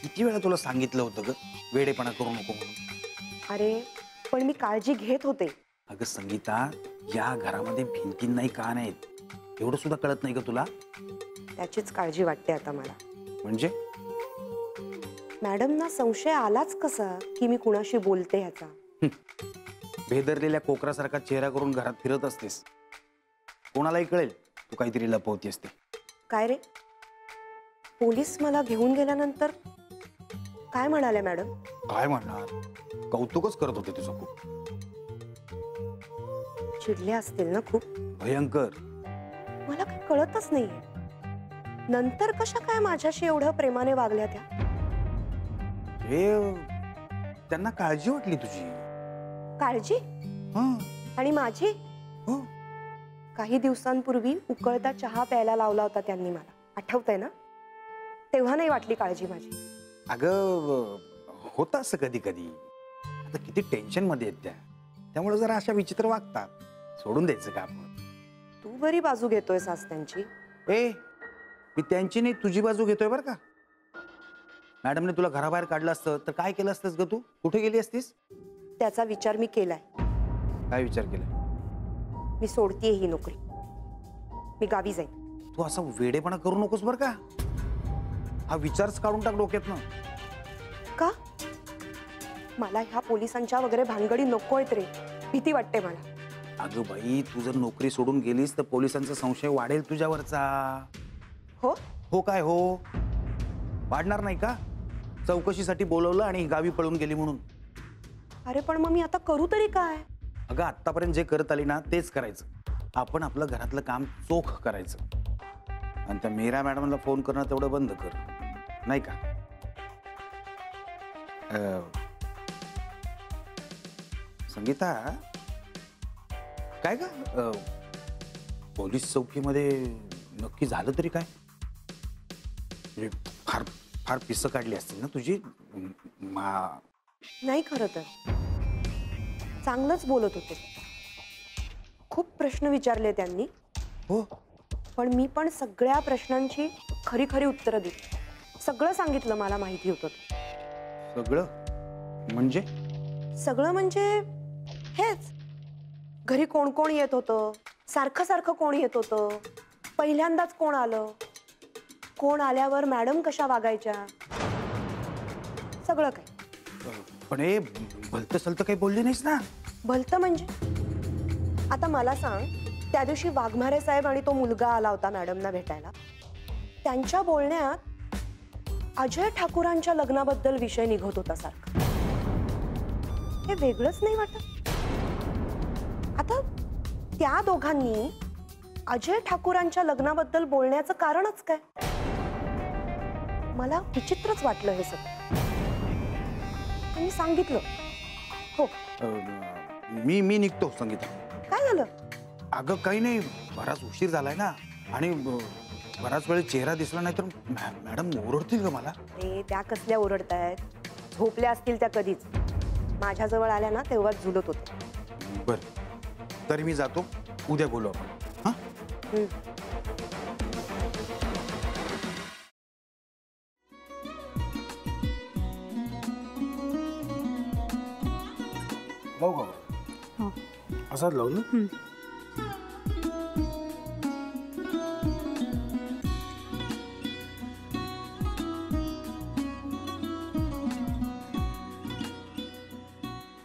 किती वेळा तुला सांगितलं होतं ग वेडेपणा करू नको म्हणून. अरे पण मी काळजी घेत होते. अगं संगीता, या घरामध्ये भिंतींनाही कान आहेत, एवढं सुद्धा कळत नाही का तुला? त्याचीच काळजी वाटते आता मला. म्हणजे मॅडमना संशय आलाच कसा की मी कुणाशी बोलते ह्याचा? भेदरलेल्या कोकरासारखा चेहरा करून घरात फिरत असतेस, कोणालाही कळेल तू काहीतरी लपवती असते. काय रे, पोलीस मला घेऊन गेल्यानंतर काय म्हणाले मॅडम? काय म्हणणार, कौतुकच करत होते तुझं खूप. चिडले असतील ना खूप? भयंकर. मला काही कळतच नाहीये, नंतर कशा काय माझ्याशी एवढं प्रेमाने वागल्या त्या? हे त्यांना काळजी वाटली तुझी. काळजी? हं. आणि माझी? हो. काही दिवसांपूर्वी उकळता चहा प्यायला लावला होता त्यांनी मला, आठवतंय ना? तेव्हा नाही वाटली काळजी माझी. अगं होतं असं कधी कधी, आता किती टेन्शन मध्ये आहेत त्या, त्यामुळे जरा अशा विचित्र वागतात. सोडून द्यायचं का आपण? तू बरी बाजू घेतोय सास त्यांची. ए, मी त्यांची नाही तुझी बाजू घेतोय बरं का. मॅडमने तुला घराबाहेर काढलं असतं तर काय केलं असतंस ग तू? कुठे गेली असतीस? त्याचा विचार मी केलाय. काय विचार केला? मी सोडतीये ही नोकरी, मी गावी जाईन. तू असा वेडेपणा करू नकोस बरं का. हा विचारच काढून टाक डोक्यातनं. का? मला ह्या पोलिसांच्या वगैरे भानगडी नको आहेत रे, भीती वाटते मला. अगं बाई, तू जर नोकरी सोडून गेलीस तर पोलिसांचा संशय वाढेल तुझ्यावरचा. हो? हो काय हो? वाढणार नाही का? चौकशीसाठी बोलवलं आणि गावी पळून गेली म्हणून. अरे पण मग मी आता करू तरी काय? अगं आतापर्यंत जे करत आली ना तेच करायचं. आपण आपलं घरातलं काम चोख करायचं. आणि त्या मीरा मॅडमला फोन करणं तेवढं बंद कर, नाही का? संगीता, काय का पोलीस चौकीमध्ये नक्की झालं तरी काय? म्हणजे फार फार पिसं काढली असतील ना तुझी. नाही, खरं तर चांगलंच बोलत होते, खूप प्रश्न विचारले त्यांनी. हो. पण मी पण सगळ्या प्रश्नांची खरी खरी उत्तरं दिली. सगळं सांगितलं मला माहिती होतं. सगळं म्हणजे? सगळं म्हणजे हेच, घरी कोण कोण येत होतं, सारखं सारखं कोण येत होतं, पहिल्यांदाच कोण आलं, कोण आल्यावर मॅडम कशा वागायच्या, सगळं काही. पण हे भलतं सलतं काही बोलली नाहीस ना? भलतं म्हणजे? आता मला सांग, त्या दिवशी वाघमारे साहेब आणि तो मुलगा आला होता मॅडमना भेटायला, त्यांच्या बोलण्यात अजय ठाकूरांच्या लग्नाबद्दल विषय निघत होता सारखा. हे वेगळंच नाही वाटत? आता त्या दोघांनी अजय ठाकूरांच्या लग्नाबद्दल बोलण्याचं कारणच काय? मला विचित्रच वाटलं हे सगळं. मी सांगितलं. हो. मी निघतो संगीता. काय झालं? अगं काही नाही, बराच उशीर झालाय ना, आणि बराच वेळ चेहरा दिसला नाही तर मॅडम ओरडतील ग मला. त्या कसल्या ओरडतायत? झोपल्या असतील त्या कधीच. माझ्याजवळ आल्या ना तेव्हाच झुलत होते. बर, तरी मी जातो, उद्या बोलू आपण. हा. लावू का? असाच लावू ना.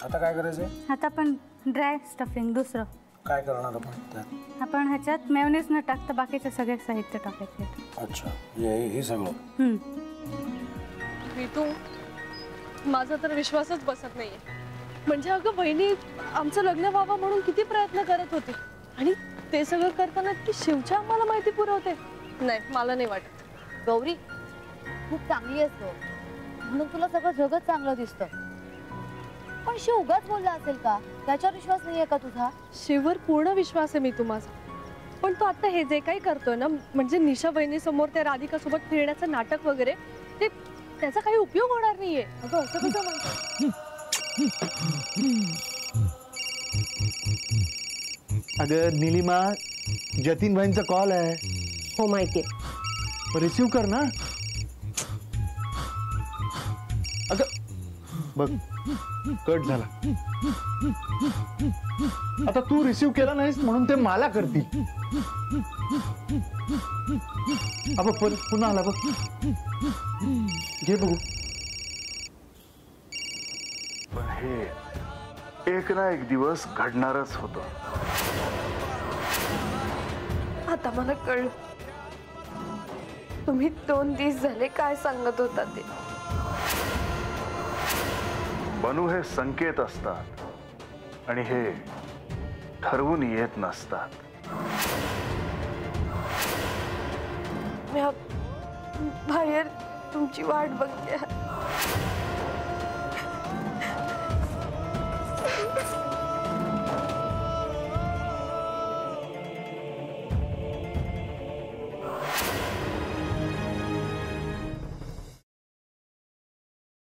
आता काय करायचंय? आता आपण ड्राय स्टफिंग दुसरं काय करणार आपण त्यात? आपण ह्याच्यात मेयोनीज न टाकता बाकीचे सगळे साहित्य टाकायचे. अच्छा, हे सगळं. ऋतू, माझा तर विश्वासच बसत नाहीये. म्हणजे अगं बहिणी आमचं लग्न व्हावं म्हणून किती प्रयत्न करत होते, आणि ते सगळं करताना की शिवच्या आम्हाला माहिती पुरवते. नाही, मला नाही वाटत. गौरी खूप चांगली असतो म्हणून तुला सगळं जगत चांगलं दिसतं, पण शिव उगाच बोलला असेल का? त्याच्यावर विश्वास नाहीये का तुझा? शिववर पूर्ण विश्वास आहे मी माझा, पण तो आता हे जे काही करतोय ना, म्हणजे निशा बहिणी समोर त्या राधिका सोबत फिरण्याचं नाटक वगैरे, ते त्याचा काही उपयोग होणार नाहीये. अगं असं कसं म्हणतो? अगं नीलिमा, जतीन भाईंचा कॉल आहे. हो माहितीये. रिसीव कर ना. अगं बघ कट झाला. आता तू रिसीव्ह केला नाहीस म्हणून ते मला करतील. अबघ पुन्हा आला बघ. घे बघू. पण हे एक ना एक दिवस घडणारच होतं. आता मला कळलं तुम्ही 2 दिवस झाले काय सांगत होता ते. बनू हे संकेत असतात आणि हे ठरवून येत नसतात. मी बाहेर तुमची वाट बघते.